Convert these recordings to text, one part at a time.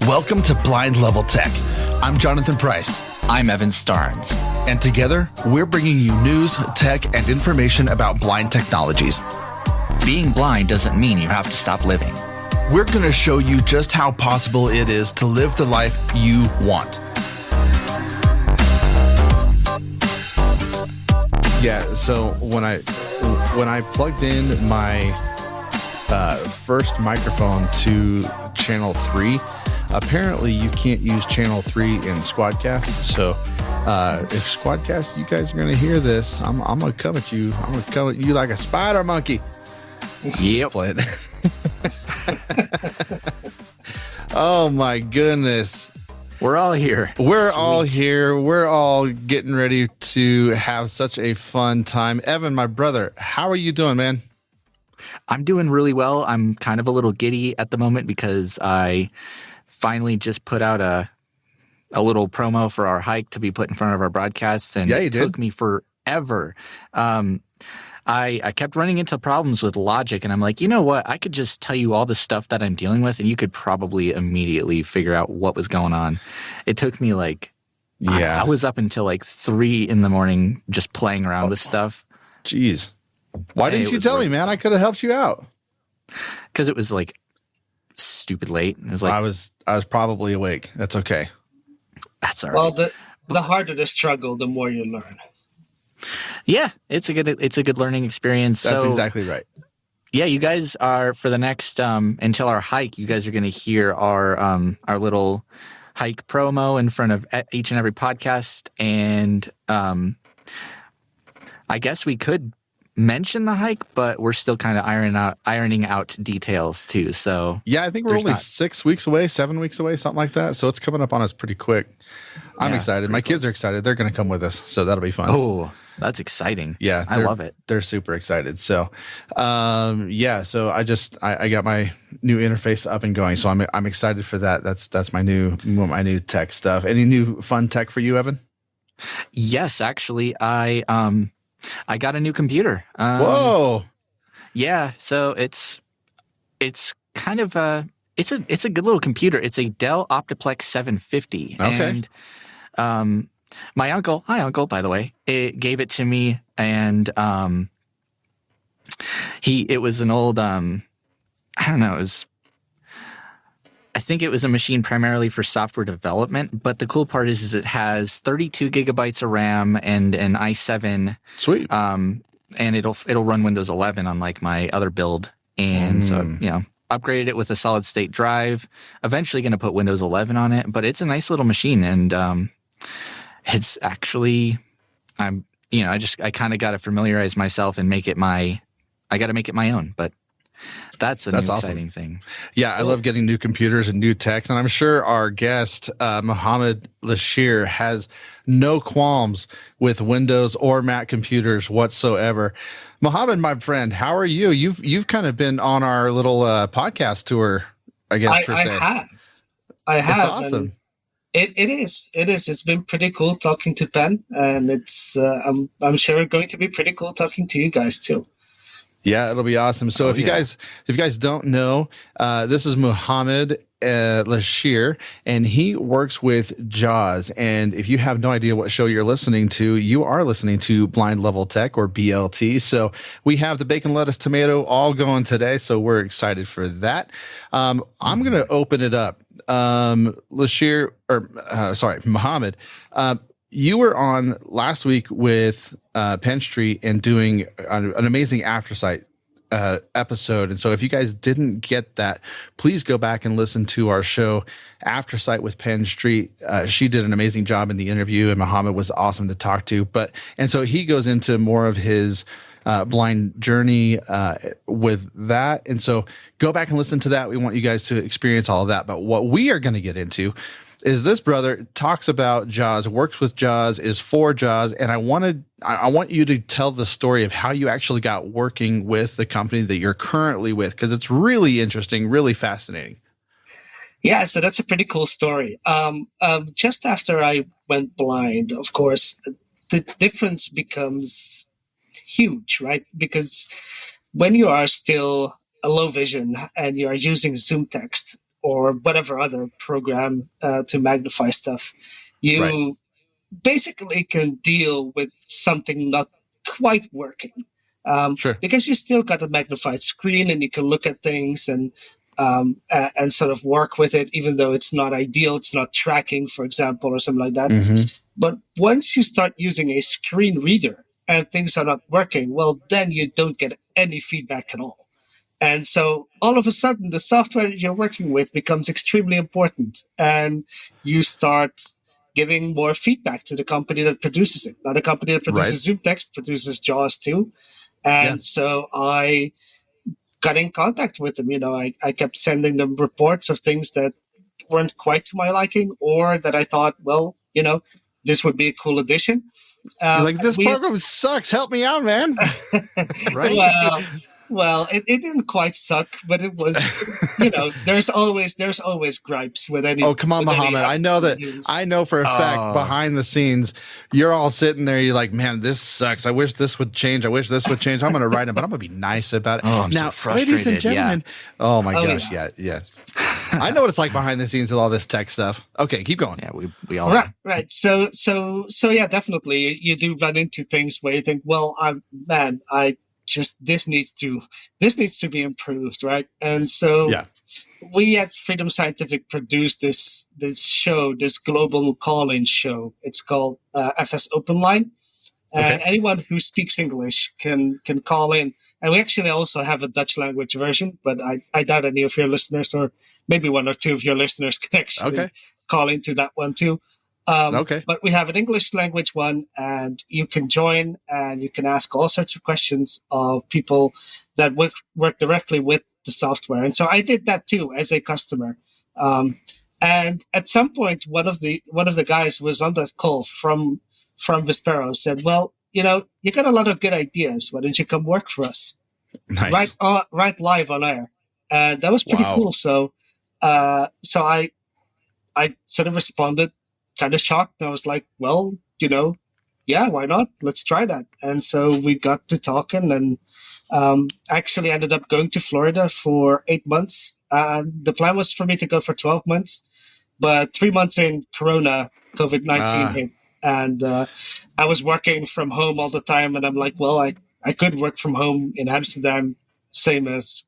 Welcome to Blind Level Tech. I'm Jonathan Price. I'm Evan Starnes. And together, we're bringing you news, tech, and information about blind technologies. Being blind doesn't mean you have to stop living. We're going to show you just how possible it is to live the life you want. Yeah, so when I plugged in my first microphone to channel 3, apparently you can't use channel 3 in Squadcast. So if Squadcast, you guys are going to hear this, I'm going to come at you. I'm going to come at you like a spider monkey. Yep. Oh my goodness. We're all here. We're all here. We're all getting ready to have such a fun time. Evan, my brother, how are you doing, man? I'm doing really well. I'm kind of a little giddy at the moment because I finally just put out a little promo for our hike to be put in front of our broadcasts, and it took me forever. I kept running into problems with logic, and I'm like, you know what? I could just tell you all the stuff that I'm dealing with, and you could probably immediately figure out what was going on. It took me I was up until 3 a.m. just playing around with stuff. Jeez. Why didn't you tell me, man? I could have helped you out. Because it was stupid late. It was I was probably awake. That's okay. That's all right. Well, the harder the struggle, the more you learn. Yeah, it's a good learning experience. That's exactly right. Yeah, you guys are, for the next until our hike, you guys are going to hear our little hike promo in front of each and every podcast, and I guess we could mention the hike, but we're still kind of ironing out details too. So yeah, I think we're only 6 weeks away, 7 weeks away, something like that. So it's coming up on us pretty quick. I'm excited. My kids are excited. They're going to come with us, so that'll be fun. Oh, that's exciting. Yeah, I love it. They're super excited. So, so I got my new interface up and going. So I'm excited for that. That's my new tech stuff. Any new fun tech for you, Evan? Yes, actually, I got a new computer. Whoa! Yeah, so it's kind of it's a good little computer. It's a Dell Optiplex 750. Okay. And my uncle, hi uncle, by the way, it gave it to me, and it was an old I don't know, I think it was a machine primarily for software development, but the cool part is it has 32 gigabytes of RAM and an i7. Sweet. And it'll run Windows 11 unlike my other build. And so, upgraded it with a solid state drive. Eventually going to put Windows 11 on it, but it's a nice little machine, and it's actually I kind of got to familiarize myself and make it my own, but that's new awesome. Exciting thing. Yeah, I love getting new computers and new tech, and I'm sure our guest Mohammed Laachir has no qualms with Windows or Mac computers whatsoever. Mohammed, my friend, how are you? You've kind of been on our little podcast tour, I guess. I have. It's awesome. It is. It's been pretty cool talking to Penn, and it's. I'm sure going to be pretty cool talking to you guys too. Yeah, it'll be awesome. So if you guys don't know, this is Mohammed Laachir, and he works with JAWS. And if you have no idea what show you're listening to, you are listening to Blind Level Tech, or BLT. So we have the bacon, lettuce, tomato all going today. So we're excited for that. I'm going to open it up. Mohammed, you were on last week with Penn Street and doing an amazing Aftersight episode. And so if you guys didn't get that, please go back and listen to our show, Aftersight with Penn Street. She did an amazing job in the interview, and Mohammed was awesome to talk to. And so he goes into more of his blind journey with that. And so go back and listen to that. We want you guys to experience all of that. But what we are going to get into is this brother talks about JAWS, works with JAWS, is for JAWS, and I want you to tell the story of how you actually got working with the company that you're currently with, because it's really interesting, really fascinating. Yeah, so that's a pretty cool story. Just after I went blind, of course, the difference becomes huge, right? Because when you are still a low vision and you are using Zoom text or whatever other program to magnify stuff, you Right. basically can deal with something not quite working, Sure. because you still got a magnified screen and you can look at things and sort of work with it, even though it's not ideal, it's not tracking, for example, or something like that. Mm-hmm. But once you start using a screen reader and things are not working, well, then you don't get any feedback at all. And so all of a sudden, the software that you're working with becomes extremely important. And you start giving more feedback to the company that produces it. Now, the company that produces Zoom Text produces JAWS too. And so I got in contact with them. I kept sending them reports of things that weren't quite to my liking, or that I thought, well, this would be a cool addition. You're like, this program sucks. Help me out, man. Right? Well, it didn't quite suck, but it was, there's always gripes with any. Oh, come on, Mohammed. I know for a fact behind the scenes, you're all sitting there. You're like, man, this sucks. I wish this would change. I'm going to write it, but I'm going to be nice about it. Oh, I'm so frustrated. Ladies and gentlemen. Yeah. Oh my gosh. Yeah. I know what it's like behind the scenes with all this tech stuff. Okay, keep going. Yeah, we all right. So yeah, definitely you do run into things where you think, well, this needs to be improved, right? And so we at Freedom Scientific produced this show, this global call-in show. It's called FS Open Line. And anyone who speaks English can call in. And we actually also have a Dutch language version, but I doubt any of your listeners, or maybe one or two of your listeners, can actually call into that one too. But we have an English language one, and you can join and you can ask all sorts of questions of people that work directly with the software. And so I did that too as a customer. And at some point, one of the guys was on that call from Vispero, said, well, you got a lot of good ideas. Why don't you come work for us? Nice. Right live on air. And that was pretty cool. So I sort of responded kind of shocked. I was like, well, yeah, why not? Let's try that. And so we got to talking, and actually ended up going to Florida for 8 months. The plan was for me to go for 12 months, but 3 months in, COVID-19 hit. And I was working from home all the time, and I'm like, well, I could work from home in Amsterdam, same as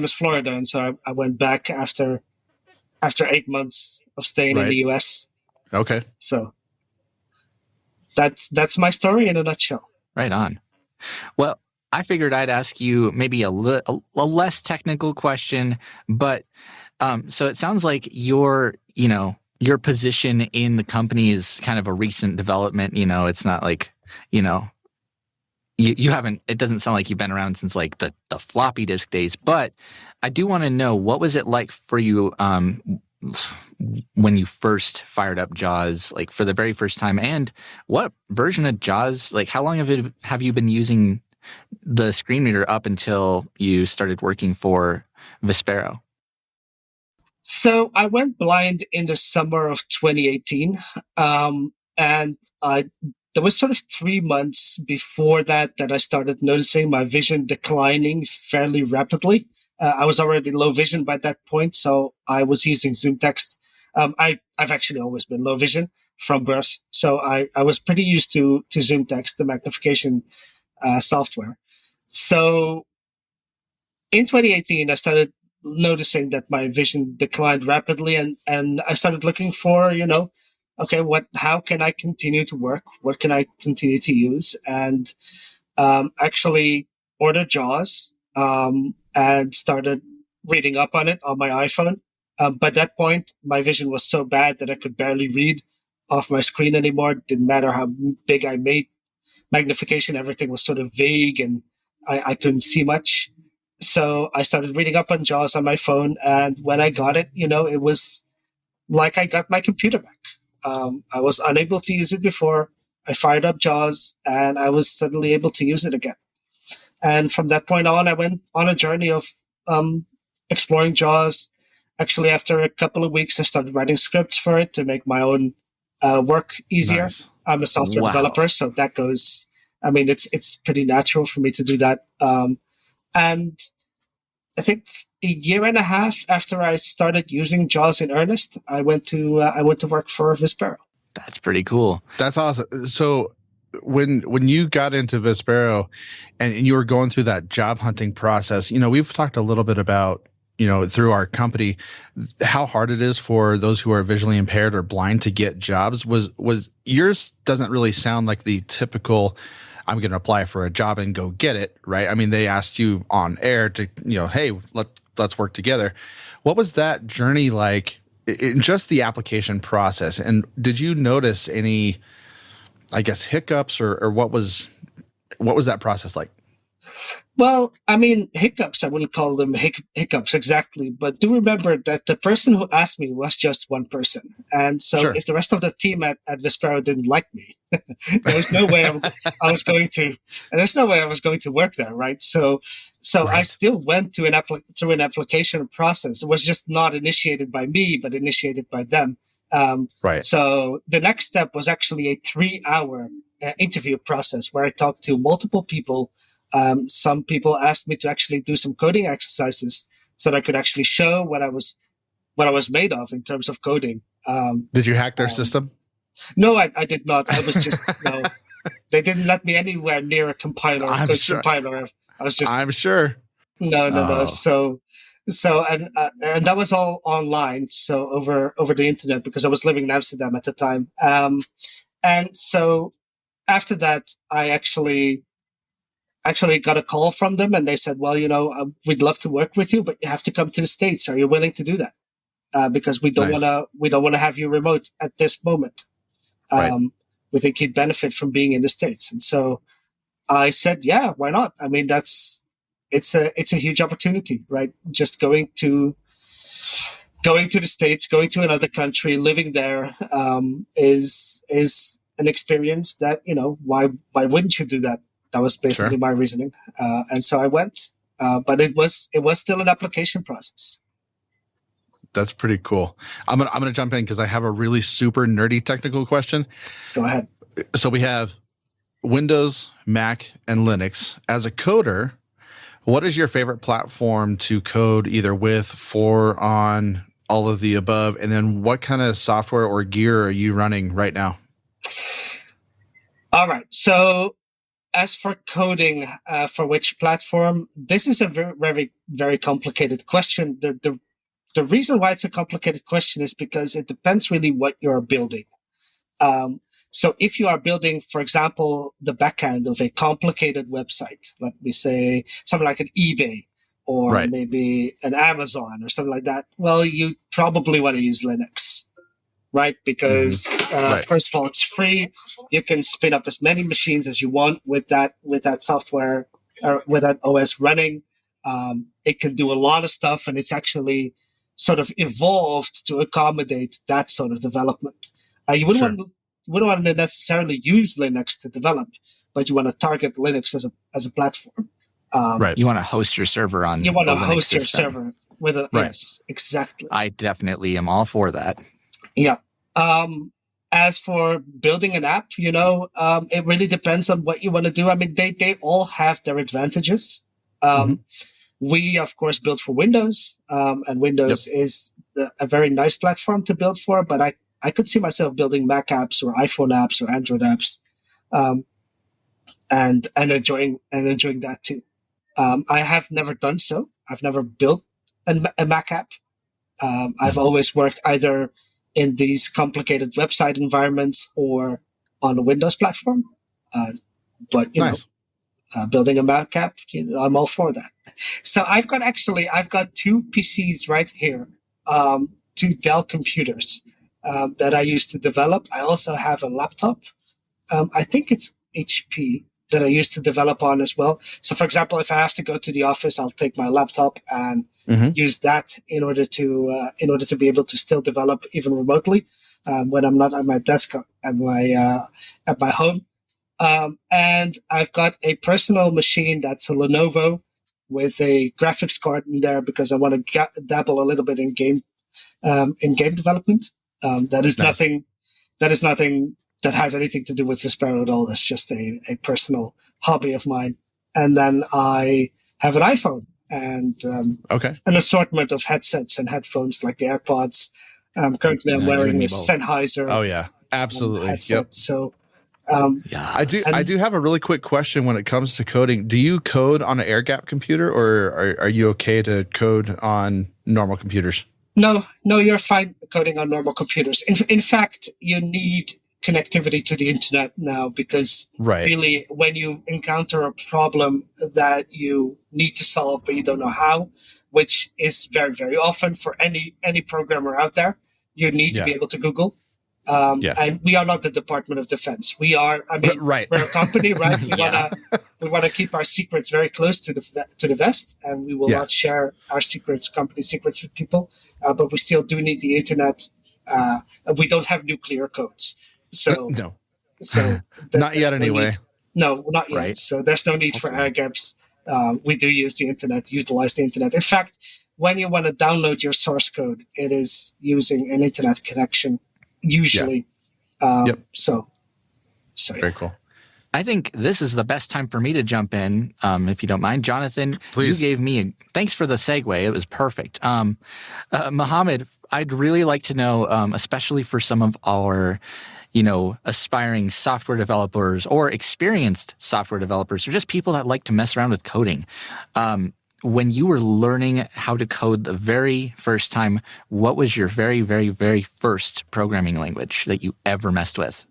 Florida. And so I went back after 8 months of staying in the US. Okay. So that's my story in a nutshell. Right on. Well, I figured I'd ask you maybe a less technical question, but so it sounds like your position in the company is kind of a recent development. It's not like, you haven't, it doesn't sound like you've been around since like the floppy disk days, but I do want to know, what was it like for you when you first fired up JAWS, like for the very first time, and what version of JAWS, like how long have you been using the screen reader up until you started working for Vispero? So I went blind in the summer of 2018. And there was sort of 3 months before that I started noticing my vision declining fairly rapidly. I was already low vision by that point, so I was using Zoom Text. I've actually always been low vision from birth, so I was pretty used to Zoom Text, the magnification software. So in 2018, I started noticing that my vision declined rapidly, and I started looking for, okay, how can I continue to work? What can I continue to use? And actually ordered JAWS and started reading up on it on my iPhone. By that point, my vision was so bad that I could barely read off my screen anymore. It didn't matter how big I made magnification. Everything was sort of vague, and I couldn't see much. So I started reading up on JAWS on my phone. And when I got it, it was like I got my computer back. I was unable to use it before. I fired up JAWS, and I was suddenly able to use it again. And from that point on, I went on a journey of exploring JAWS, Actually, after a couple of weeks, I started writing scripts for it to make my own work easier. Nice. I'm a software developer, so that goes. I mean, it's pretty natural for me to do that. And I think a year and a half after I started using JAWS in earnest, I went to work for Vispero. That's pretty cool. That's awesome. So when you got into Vispero and you were going through that job hunting process, we've talked a little bit about, through our company, how hard it is for those who are visually impaired or blind to get jobs. Was yours doesn't really sound like the typical, I'm going to apply for a job and go get it, right? I mean, they asked you on air to, hey, let's work together. What was that journey like in just the application process? And did you notice any, I guess, hiccups or what was that process like? Well, I mean, hiccups, I wouldn't call them hiccups exactly, but do remember that the person who asked me was just one person. And so Sure. If the rest of the team at Vispero didn't like me, there was no way I was going to work there, right? So Right. I still went to through an application process. It was just not initiated by me, but initiated by them. Right. So the next step was actually a 3-hour interview process where I talked to multiple people. Some people asked me to actually do some coding exercises so that I could actually show what I was made of in terms of coding. Did you hack their system? No, I did not. I was just no. They didn't let me anywhere near a compiler. I'm sure. Compiler. I was just. I'm sure. No. Oh. So and that was all online. So over the internet because I was living in Amsterdam at the time. And so after that, I actually got a call from them and they said, well, we'd love to work with you, but you have to come to the States. Are you willing to do that? Because we don't want to have you remote at this moment. Right. We think you'd benefit from being in the States. And so I said, yeah, why not? I mean, it's a huge opportunity, right? Just going to the States, going to another country, living there, is an experience that, why wouldn't you do that? That was basically Sure. my reasoning. And so I went, but it was still an application process. That's pretty cool. I'm gonna jump in because I have a really super nerdy technical question. Go ahead. So we have Windows, Mac, and Linux. As a coder, what is your favorite platform to code either with, for, on, all of the above? And then what kind of software or gear are you running right now? All right. So as for coding, for which platform, this is a very, very, very complicated question. The reason why it's a complicated question is because it depends really what you're building. So if you are building, for example, the backend of a complicated website, let me say something like an eBay or Right. maybe an Amazon or something like that, well, you probably want to use Linux, right? Because Right. First of all, it's free. You can spin up as many machines as you want with that software or with that OS running. It can do a lot of stuff, and it's actually sort of evolved to accommodate that sort of development. You wouldn't want to necessarily use Linux to develop, but you want to target Linux as a platform. Right. You want to host your server on. You want to a Linux host your system. server with a Right. yes, exactly. I definitely am all for that. Yeah. As for building an app, it really depends on what you want to do. I mean, they all have their advantages. We, of course, build for Windows, and Windows is a very nice platform to build for, but I could see myself building Mac apps or iPhone apps or Android apps, and enjoying that too. I have never done so. I've never built a Mac app. I've always worked either in these complicated website environments or on a Windows platform. But Nice. Building a Mac app, I'm all for that. So I've got two PCs right here, two Dell computers that I use to develop. I also have a laptop. I think it's HP that I use to develop on as well. So, for example, if I have to go to the office, I'll take my laptop and use that in order to be able to still develop even remotely when I'm not at my desk at my home. And I've got a personal machine that's a Lenovo with a graphics card in there because I want to dabble a little bit in game development. That is Nice. nothing that has anything to do with Vispero at all. That's just a personal hobby of mine. And then I have an iPhone and an assortment of headsets and headphones like the AirPods. Currently, I'm wearing a Sennheiser. Oh yeah, absolutely. Headset. Yep. So, I do have a really quick question when it comes to coding. Do you code on an air gap computer, or are you okay to code on normal computers? No, you're fine coding on normal computers. In fact, you need connectivity to the internet now because really when you encounter a problem that you need to solve but you don't know how, which is very, very often for any programmer out there, you need to be able to Google. And we are not the Department of Defense. We are, we're a company, right? We want to keep our secrets very close to the vest, and we will not share our company secrets with people. But we still do need the internet. We don't have nuclear codes. So not yet anyway. No, not yet. Right. So there's no need for air gaps. We do use the internet, utilize the internet. In fact, when you want to download your source code, it is using an internet connection usually. So very cool. I think this is the best time for me to jump in, if you don't mind. Jonathan, please. You gave me thanks for the segue. It was perfect. Mohammed, I'd really like to know, especially for some of our, aspiring software developers or experienced software developers or just people that like to mess around with coding. When you were learning how to code the very first time, what was your very, very, very first programming language that you ever messed with?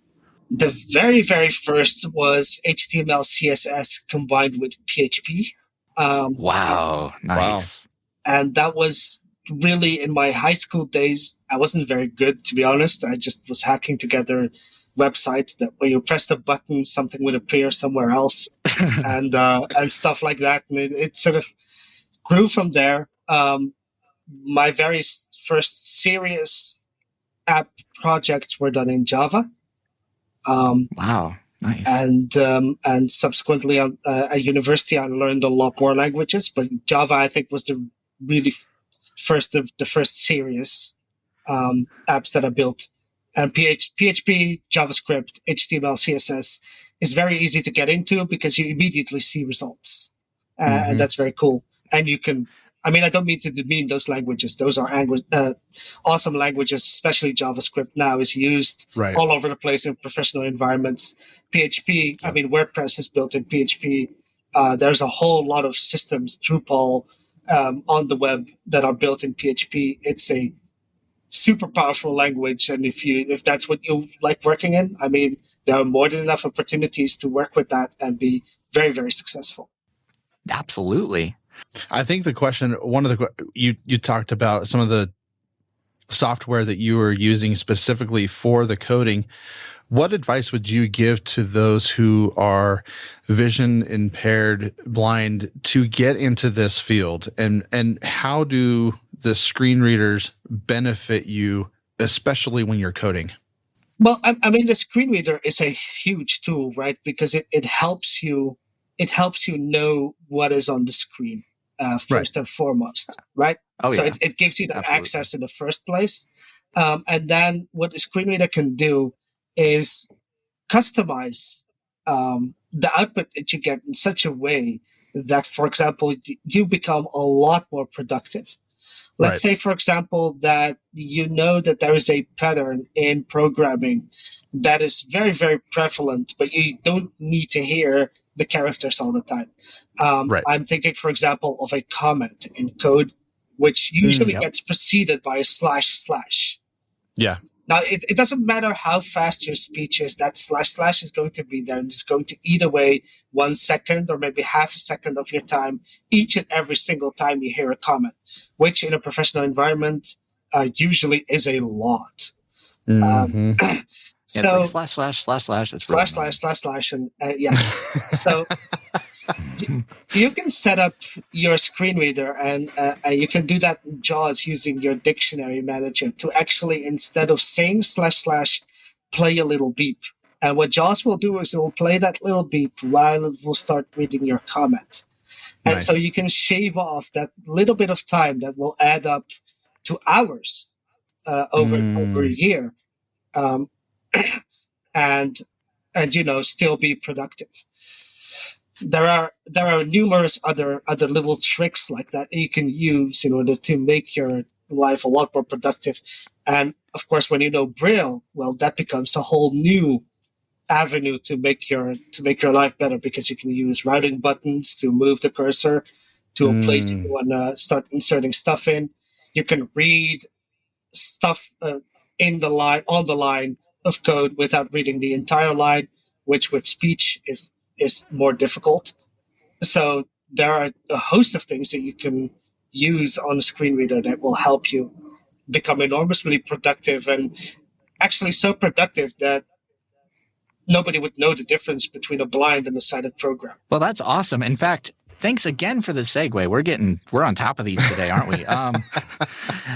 The very, very first was HTML, CSS combined with PHP. Wow. Nice. And that was really in my high school days. I wasn't very good, to be honest. I just was hacking together websites that when you pressed a button, something would appear somewhere else and stuff like that. And it sort of grew from there. My very first serious app projects were done in Java. Wow, nice. And subsequently at university, I learned a lot more languages, but Java, I think, was the really first serious apps that I built. And PHP, JavaScript, HTML, CSS is very easy to get into because you immediately see results, and that's very cool. And you can, I don't mean to demean those languages. Those are awesome languages, especially JavaScript now is used all over the place in professional environments. PHP, WordPress is built in PHP. There's a whole lot of systems, Drupal, on the web that are built in PHP. It's a super powerful language. And if that's what you like working in, there are more than enough opportunities to work with that and be very, very successful. Absolutely. I think the question, you talked about some of the software that you were using specifically for the coding. What advice would you give to those who are vision impaired, blind, to get into this field? And how do the screen readers benefit you, especially when you're coding? Well, the screen reader is a huge tool, right? Because it helps you know what is on the screen first and foremost, right? So it gives you that access in the first place. And then what the screen reader can do is customize the output that you get in such a way that, for example, you become a lot more productive. Let's say, for example, that that there is a pattern in programming that is very, very prevalent, but you don't need to hear the characters all the time. I'm thinking, for example, of a comment in code, which usually gets preceded by a //. Yeah. Now, it doesn't matter how fast your speech is, that // is going to be there and it's going to eat away 1 second or maybe half a second of your time each and every single time you hear a comment, which in a professional environment really is a lot. So it's like ///// and so you can set up your screen reader and you can do that in JAWS using your dictionary manager to actually, instead of saying // play a little beep. And what JAWS will do is it will play that little beep while it will start reading your comment. And so you can shave off that little bit of time that will add up to hours over a year, and still be productive. There are numerous other little tricks like that you can use in order to make your life a lot more productive. And of course, when you know Braille, well, that becomes a whole new avenue to make your life better, because you can use routing buttons to move the cursor to a place you want to start inserting stuff in. You can read stuff on the line of code without reading the entire line, which with speech is more difficult. So there are a host of things that you can use on a screen reader that will help you become enormously productive, and actually so productive that nobody would know the difference between a blind and a sighted program. Well, that's awesome. In fact, thanks again for the segue. We're on top of these today, aren't we?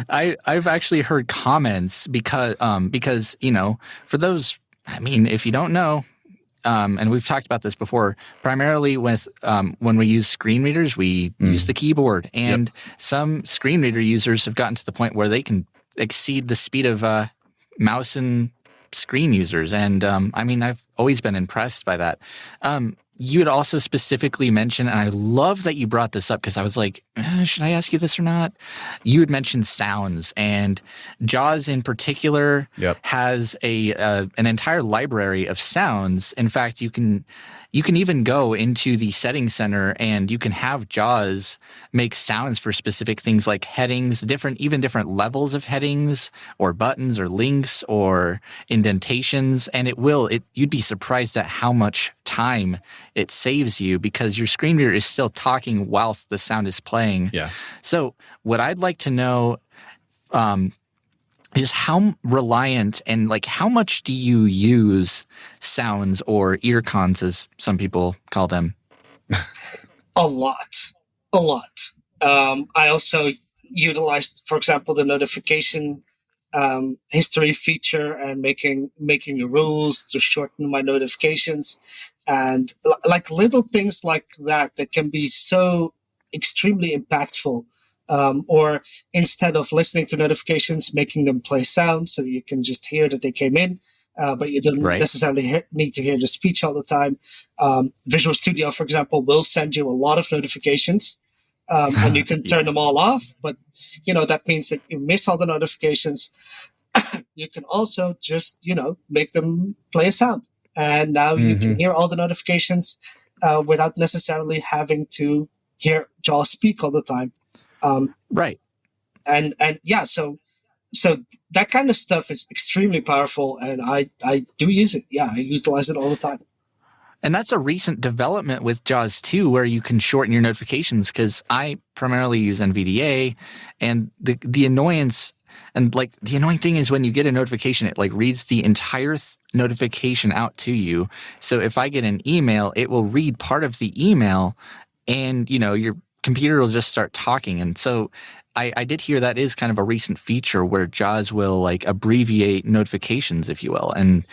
I've actually heard comments because for those, if you don't know, and we've talked about this before, primarily with when we use screen readers, we use the keyboard, and some screen reader users have gotten to the point where they can exceed the speed of mouse and screen users. And I've always been impressed by that. You had also specifically mentioned, and I love that you brought this up because I was like, should I ask you this or not? You had mentioned sounds, and JAWS in particular has an entire library of sounds. In fact, you can even go into the settings center and you can have JAWS make sounds for specific things like headings, different levels of headings or buttons or links or indentations. And you'd be surprised at how much time it saves you, because your screen reader is still talking whilst the sound is playing. Yeah. So what I'd like to know is how reliant and how much do you use sounds or ear cons, as some people call them? A lot. I also utilized, for example, the notification history feature and making rules to shorten my notifications, and little things like that can be so extremely impactful. Or instead of listening to notifications, making them play sound so you can just hear that they came in, but you don't necessarily need to hear the speech all the time. Visual Studio, for example, will send you a lot of notifications, and you can turn them all off, but that means that you miss all the notifications. You can also just make them play a sound, and now you can hear all the notifications without necessarily having to hear JAWS speak all the time. Right. And so that kind of stuff is extremely powerful, and I do use it. Yeah, I utilize it all the time. And that's a recent development with JAWS too, where you can shorten your notifications, because I primarily use NVDA, and the annoyance and the annoying thing is when you get a notification, it reads the entire notification out to you. So if I get an email, it will read part of the email, and your computer will just start talking. And so I did hear that is kind of a recent feature where JAWS will abbreviate notifications, if you will. And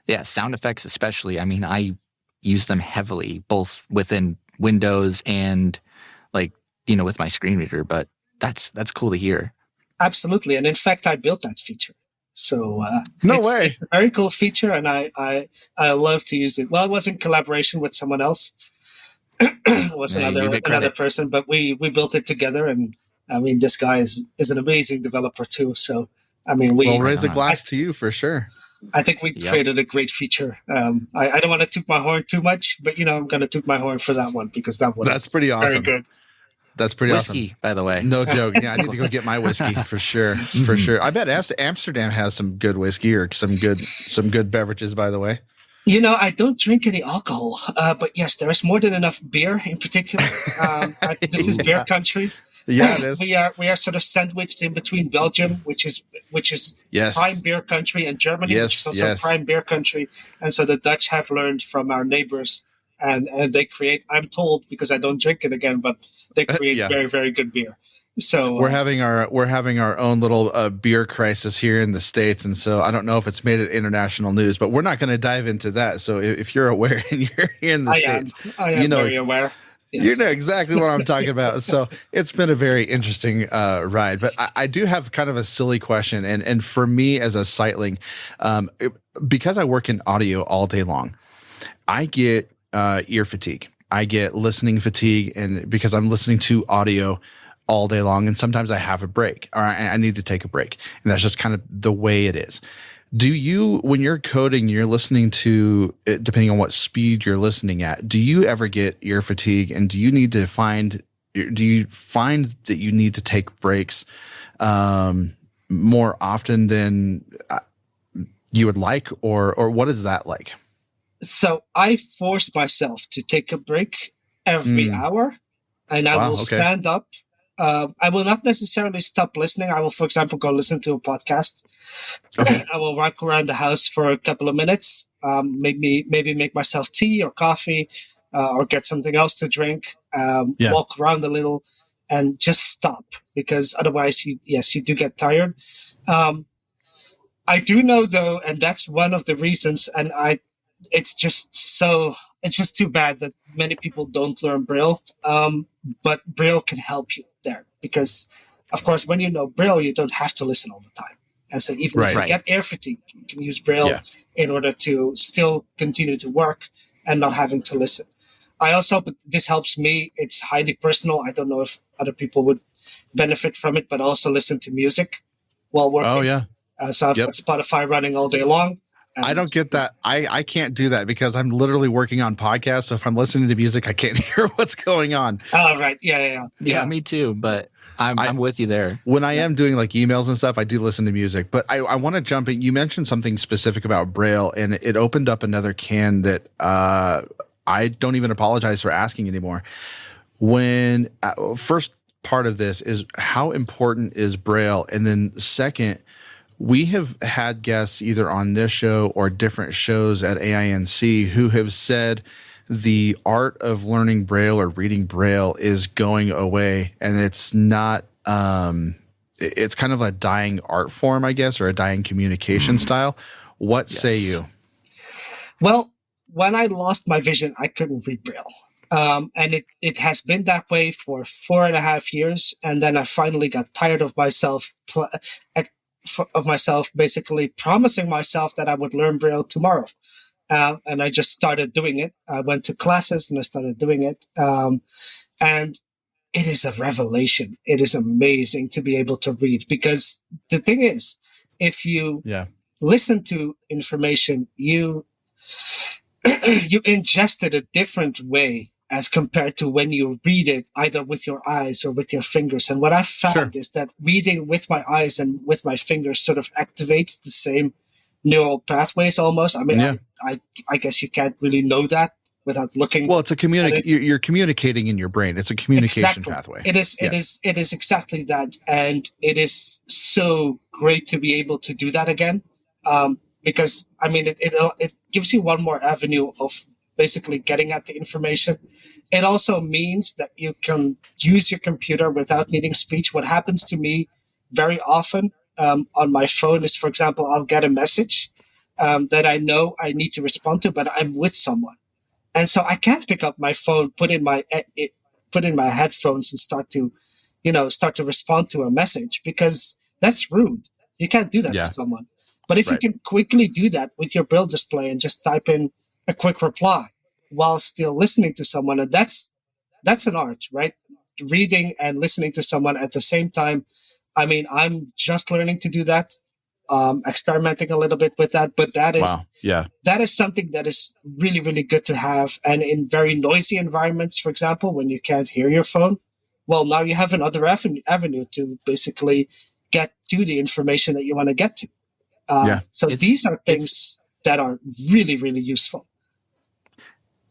yeah, sound effects especially. I use them heavily, both within Windows and with my screen reader. But that's cool to hear. Absolutely. And in fact, I built that feature. So it's a very cool feature, and I love to use it. Well, it was in collaboration with someone else. It was another person, but we built it together, and this guy is an amazing developer too. So we'll raise a glass to you for sure. I think we created a great feature. I don't want to toot my horn too much, but I'm going to toot my horn for that one, because that one that's pretty awesome. Very good. That's pretty whiskey, awesome. By the way. No joke. Yeah, I need to go get my whiskey for sure. For sure. I bet Amsterdam has some good whiskey or some good beverages, by the way. I don't drink any alcohol, but yes, there is more than enough beer in particular. This is beer country. Yeah, it is. We are sort of sandwiched in between Belgium, which is prime beer country, and Germany, which is also prime beer country. And so the Dutch have learned from our neighbors, and they create, I'm told, because I don't drink it again, but they create very, very good beer. So we're having our own little beer crisis here in the States, and so I don't know if it's made it international news, but we're not going to dive into that. So if you're aware and you're here in the States, I am very aware. Yes. You know exactly what I'm talking about. So it's been a very interesting ride. But I do have kind of a silly question. And for me as a sightling, because I work in audio all day long, I get ear fatigue. I get listening fatigue, and because I'm listening to audio all day long, and sometimes I have a break, or I need to take a break, and that's just kind of the way it is. Do you, when you're coding, you're listening to, depending on what speed you're listening at, do you ever get ear fatigue, and do you find that you need to take breaks more often than you would like, or what is that like? So I force myself to take a break every hour, and I will stand up. I will not necessarily stop listening. I will, for example, go listen to a podcast. Okay. I will walk around the house for a couple of minutes, maybe make myself tea or coffee, or get something else to drink, walk around a little, and just stop, because otherwise you do get tired. I do know, though, and that's one of the reasons, and it's just too bad that many people don't learn Braille. But Braille can help you there, because, of course, when you know Braille, you don't have to listen all the time. And so even if you get ear fatigue, you can use Braille in order to still continue to work and not having to listen. I also hope this helps me. It's highly personal. I don't know if other people would benefit from it, but also listen to music while working. Oh, yeah. So I've got Spotify running all day long. I don't get that. I can't do that because I'm literally working on podcasts. So if I'm listening to music, I can't hear what's going on. Oh, right. Yeah. Me too. But I'm with you there. When I am doing like emails and stuff, I do listen to music. But I want to jump in. You mentioned something specific about Braille, and it opened up another can that I don't even apologize for asking anymore. When first part of this is how important is Braille, and then second, we have had guests either on this show or different shows at AINC who have said the art of learning Braille or reading Braille is going away, and it's not. It's kind of a dying art form, I guess, or a dying communication style. What say you? Well, when I lost my vision, I couldn't read Braille. And it has been that way for 4.5 years. And then I finally got tired of myself basically promising myself that I would learn Braille tomorrow. And I just started doing it. I went to classes and I started doing it. And it is a revelation. It is amazing to be able to read, because the thing is, if you listen to information, you ingest it a different way as compared to when you read it either with your eyes or with your fingers. And what I found is that reading with my eyes and with my fingers sort of activates the same neural pathways almost. I mean, I guess you can't really know that without looking. Well, it's you're communicating in your brain. It's a communication pathway. It is exactly that. And it is so great to be able to do that again. Because I mean, it gives you one more avenue of basically getting at the information. It also means that you can use your computer without needing speech. What happens to me very often on my phone is, for example, I'll get a message that I know I need to respond to, but I'm with someone, and so I can't pick up my phone, put in my headphones, and start to respond to a message, because that's rude. You can't do that to someone. But if you can quickly do that with your Braille display and just type in a quick reply while still listening to someone, and that's an art, right? Reading and listening to someone at the same time. I mean, I'm just learning to do that, experimenting a little bit with that, but that is something that is really, really good to have. And in very noisy environments, for example, when you can't hear your phone, well, now you have another avenue to basically get to the information that you want to get to. So these are things that are really, really useful.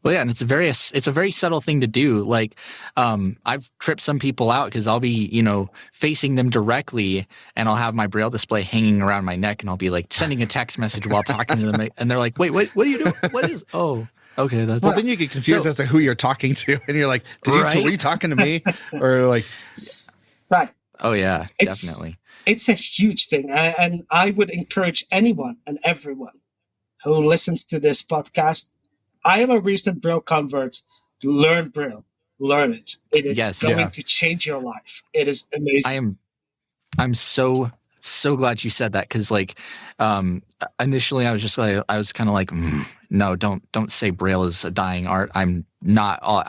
Well, yeah, and it's a very subtle thing to do. Like, I've tripped some people out because I'll be, facing them directly, and I'll have my Braille display hanging around my neck, and I'll be like sending a text message while talking to them, and they're like, "Wait, what are you doing? What is? Oh, okay, that's." Well, then you get confused as to who you're talking to, and you're like, were you talking to me, or like? Right. Oh yeah, definitely. It's a huge thing, and I would encourage anyone and everyone who listens to this podcast. I am a recent Braille convert. Learn Braille. learn it. It is Yes. going to change your life. It is amazing. I'm so glad you said that, because like initially I was kind of like, no, don't say Braille is a dying art. I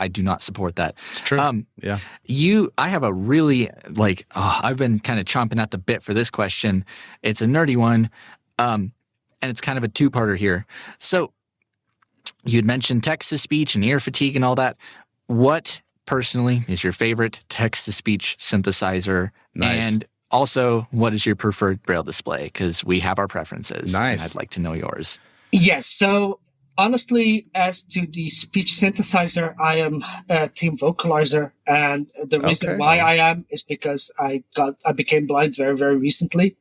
do not support that. It's true. I have a really I've been kind of chomping at the bit for this question. It's a nerdy one, and it's kind of a two-parter here. So you'd mentioned text-to-speech and ear fatigue and all that. What personally is your favorite text-to-speech synthesizer? Nice. And also, what is your preferred Braille display? Because we have our preferences. Nice. And I'd like to know yours. Yes. So honestly, as to the speech synthesizer, I am Team Vocalizer. And the reason why I am is because I became blind very, very recently.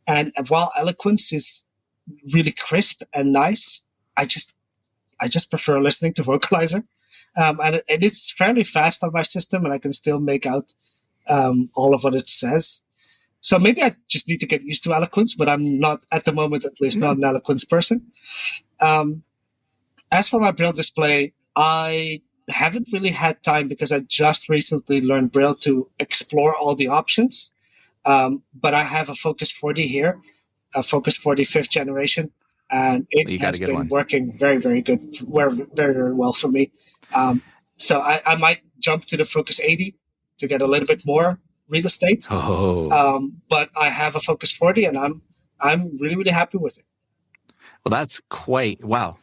And while eloquence is really crisp and nice, I just prefer listening to Vocalizer. And it's fairly fast on my system, and I can still make out all of what it says. So maybe I just need to get used to eloquence, but I'm not, at the moment at least, not an eloquence person. As for my Braille display, I haven't really had time because I just recently learned Braille to explore all the options. But I have a Focus 40 here, a Focus 40 5th generation, and it has been working very, very good, very, very well for me. So I might jump to the Focus 80 to get a little bit more real estate. But I have a Focus 40, and I'm really, really happy with it. Well, that's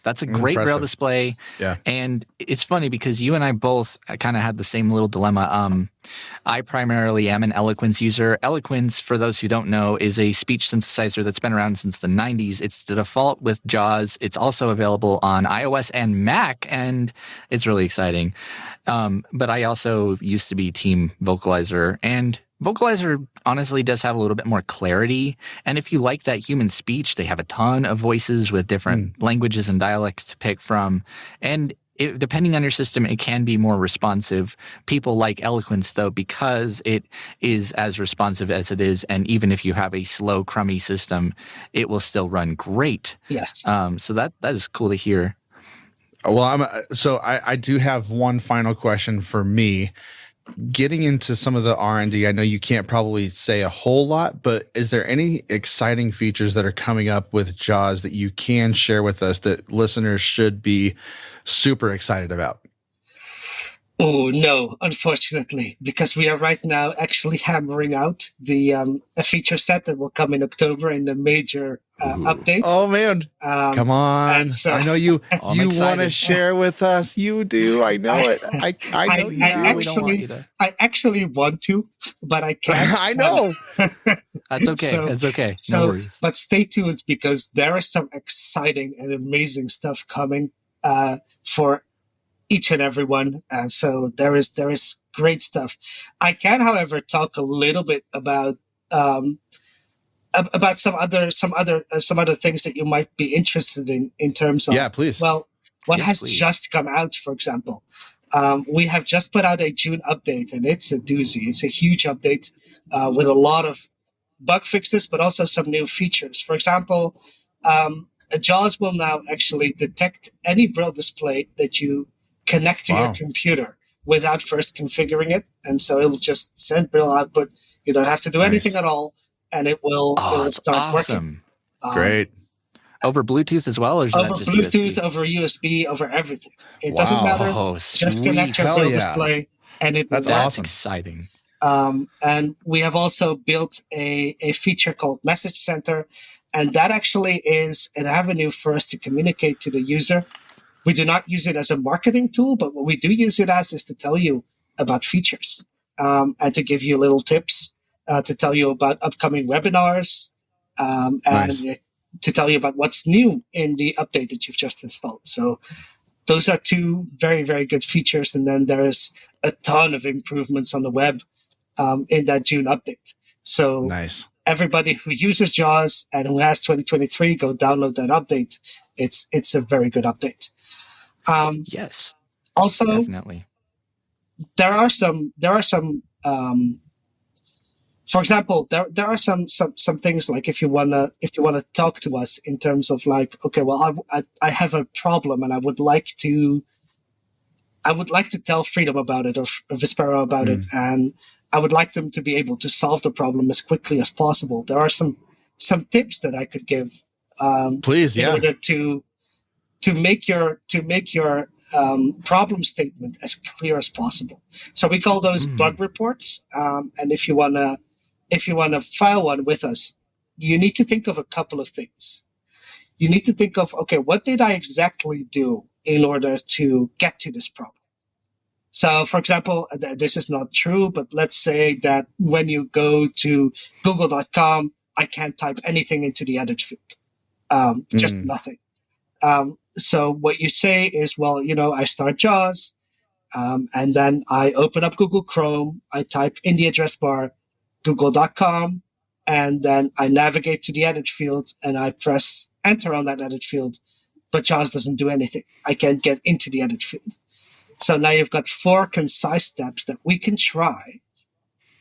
that's a great Braille display. Yeah. And it's funny because you and I both kind of had the same little dilemma. I primarily am an Eloquence user. Eloquence, for those who don't know, is a speech synthesizer that's been around since the 90s. It's the default with JAWS. It's also available on iOS and Mac, and it's really exciting. But I also used to be Team Vocalizer, and Vocalizer honestly does have a little bit more clarity. And if you like that human speech, they have a ton of voices with different languages and dialects to pick from. And depending on your system, it can be more responsive. People like Eloquence, though, because it is as responsive as it is. And even if you have a slow, crummy system, it will still run great. Yes. So that is cool to hear. Well, I do have one final question for me. Getting into some of the R&D, I know you can't probably say a whole lot, but is there any exciting features that are coming up with JAWS that you can share with us that listeners should be super excited about? Oh, no, unfortunately, because we are right now actually hammering out the a feature set that will come in October in the major update. Oh, man. Come on. So, I know you want to share with us. You do. I know it. I know you do. I actually want to, but I can't. I know. That's okay. That's okay. No worries. But stay tuned, because there is some exciting and amazing stuff coming for each and every one. And so there is great stuff. I can, however, talk a little bit about some other things that you might be interested in terms of. Yeah, please. Well, what has just come out, for example. We have just put out a June update, and it's a doozy. It's a huge update with a lot of bug fixes, but also some new features. For example, JAWS will now actually detect any Braille display that you connect to your computer without first configuring it. And so it'll just send Braille output. You don't have to do anything at all, and it will start working. Great. Over Bluetooth as well, or is that just Bluetooth, USB? over USB, over everything. It doesn't matter. Just connect your Braille display, and it That's will work. awesome. Exciting. And we have also built a feature called Message Center, and that actually is an avenue for us to communicate to the user. We do not use it as a marketing tool, but what we do use it as is to tell you about features and to give you little tips, to tell you about upcoming webinars, and to tell you about what's new in the update that you've just installed. So those are two very, very good features. And then there's a ton of improvements on the web in that June update. So everybody who uses JAWS and who has 2023, go download that update. It's a very good update. Yes. Also, definitely. There are some. For example, there are some things like if you wanna talk to us in terms of like, okay, well, I have a problem and I would like to I would like to tell Freedom about it or Vispero about it, and I would like them to be able to solve the problem as quickly as possible. There are some tips that I could give Please, in order to make your problem statement as clear as possible. So we call those bug reports. And if you wanna file one with us, you need to think of a couple of things. You need to think of, okay, what did I exactly do in order to get to this problem? So, for example, this is not true, but let's say that when you go to google.com, I can't type anything into the edit field, just nothing. So what you say is, well, I start JAWS, and then I open up Google Chrome, I type in the address bar, google.com, and then I navigate to the edit field and I press enter on that edit field, but JAWS doesn't do anything. I can't get into the edit field. So now you've got 4 concise steps that we can try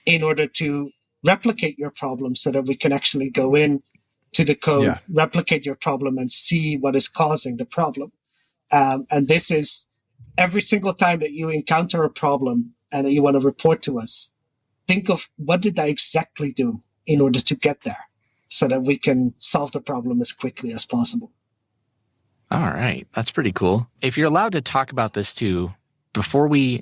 in order to replicate your problem so that we can actually go in to the code, replicate your problem, and see what is causing the problem. And this is every single time that you encounter a problem and that you want to report to us, think of what did I exactly do in order to get there so that we can solve the problem as quickly as possible. All right. That's pretty cool. If you're allowed to talk about this too, before we,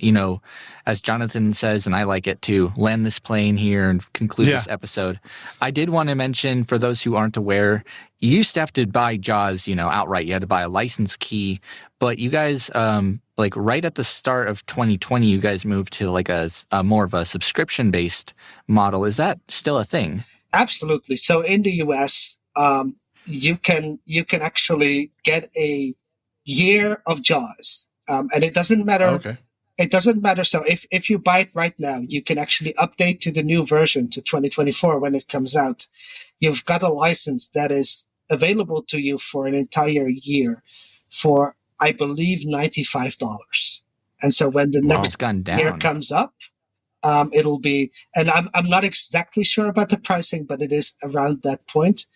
as Jonathan says, and I like it to land this plane here and conclude this episode, I did want to mention, for those who aren't aware, you used to have to buy JAWS, outright. You had to buy a license key, but you guys, right at the start of 2020, you guys moved to a more of a subscription-based model. Is that still a thing? Absolutely. So in the US, you can actually get a year of JAWS. And it doesn't matter. Okay. It doesn't matter. So if you buy it right now, you can actually update to the new version to 2024 when it comes out. You've got a license that is available to you for an entire year for, I believe, $95. And so when the next year comes up, it'll be, and I'm not exactly sure about the pricing, but it is around that point.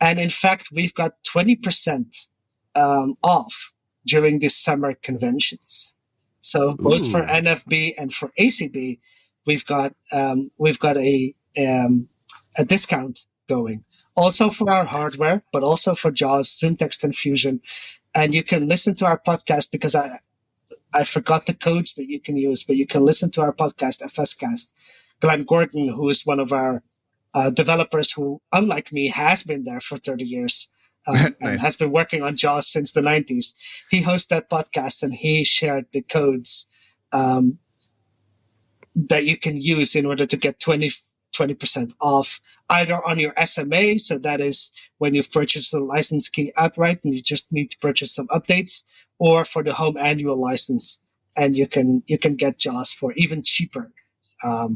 And in fact, we've got 20% off during the summer conventions. So both for NFB and for ACB, we've got a discount going. Also for our hardware, but also for JAWS, ZoomText, and Fusion. And you can listen to our podcast because I forgot the codes that you can use, but you can listen to our podcast, FSCast. Glenn Gordon, who is one of our developers who, unlike me, has been there for 30 years. Nice. And has been working on JAWS since the 90s. He hosts that podcast and he shared the codes that you can use in order to get 20% off either on your SMA. So that is when you've purchased a license key outright and you just need to purchase some updates, or for the home annual license. And you can get JAWS for even cheaper, at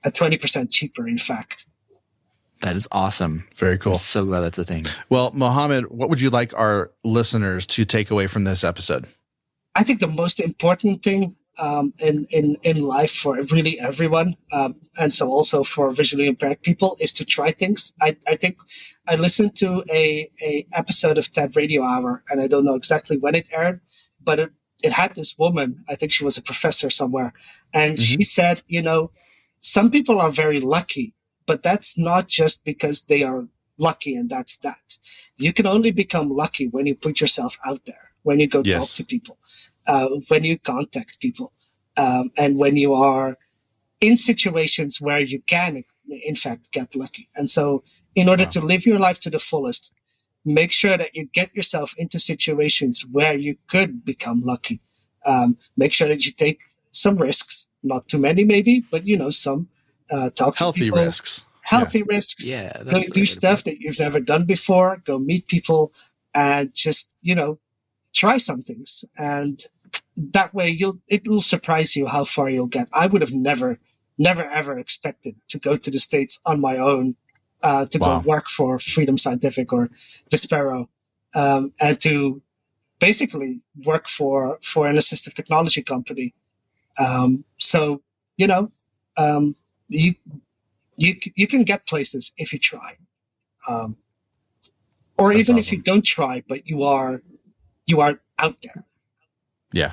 20% cheaper, in fact. That is awesome. Very cool. I'm so glad that's a thing. Well, Mohammed, what would you like our listeners to take away from this episode? I think the most important thing in life for really everyone, and so also for visually impaired people, is to try things. I think I listened to a episode of TED Radio Hour, and I don't know exactly when it aired, but it had this woman, I think she was a professor somewhere, and she said, some people are very lucky, but that's not just because they are lucky and that's that. You can only become lucky when you put yourself out there, when you go talk to people, when you contact people, and when you are in situations where you can, in fact, get lucky. And so in order to live your life to the fullest, make sure that you get yourself into situations where you could become lucky. Make sure that you take some risks, not too many maybe, but some. Talk to healthy people. risks. Healthy risks. Yeah. Go do stuff that you've never done before. Go meet people and just, try some things. And that way it will surprise you how far you'll get. I would have never ever expected to go to the States on my own, to go work for Freedom Scientific or Vispero, and to basically work for an assistive technology company. You can get places if you try, or even if you don't try, but you are out there. Yeah.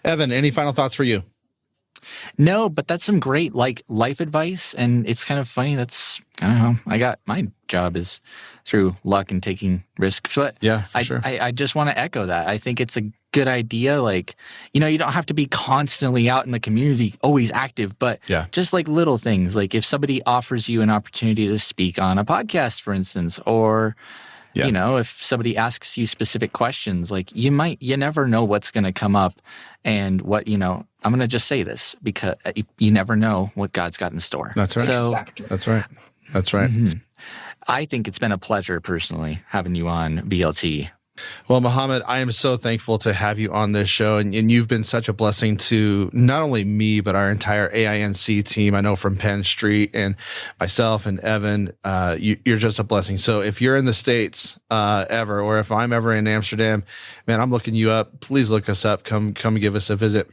Evan, any final thoughts for you? No, but that's some great life advice, and it's kind of funny. That's kind of how I got my job is through luck and taking risks. But yeah, sure. I just want to echo that. I think it's a good idea. You don't have to be constantly out in the community, always active, but just little things. If somebody offers you an opportunity to speak on a podcast, for instance, or if somebody asks you specific questions, you never know what's going to come up and what, I'm going to just say this because you never know what God's got in store. That's right. So, exactly. That's right. That's right. Mm-hmm. I think it's been a pleasure personally having you on BLT. Well, Mohammed, I am so thankful to have you on this show, and you've been such a blessing to not only me, but our entire AINC team. I know from Penn Street and myself and Evan, you're just a blessing. So if you're in the States ever, or if I'm ever in Amsterdam, man, I'm looking you up. Please look us up. Come give us a visit.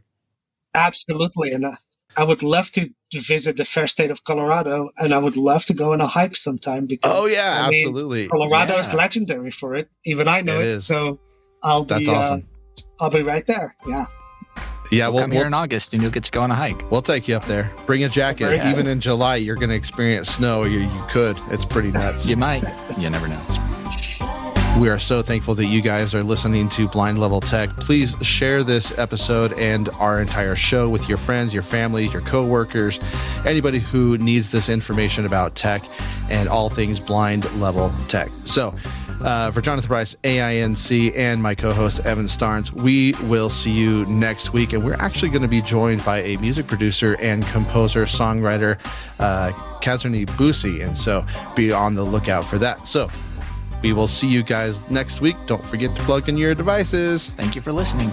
Absolutely. And I would love to visit the fair state of Colorado, and I would love to go on a hike sometime. Because absolutely. Colorado is legendary for it. Even I know it. So that's awesome. I'll be right there. Yeah. Yeah. We'll come here in August, and you'll get to go on a hike. We'll take you up there. Bring a jacket. Even in July, you're going to experience snow. You could. It's pretty nuts. You might. You never know. We are so thankful that you guys are listening to Blind Level Tech. Please share this episode and our entire show with your friends, your family, your coworkers, anybody who needs this information about tech and all things Blind Level Tech. So, for Jonathan Price, AINC, and my co-host Evan Starnes, we will see you next week. And we're actually going to be joined by a music producer and composer, songwriter, Kazerny Busi. And so be on the lookout for that. So we will see you guys next week. Don't forget to plug in your devices. Thank you for listening.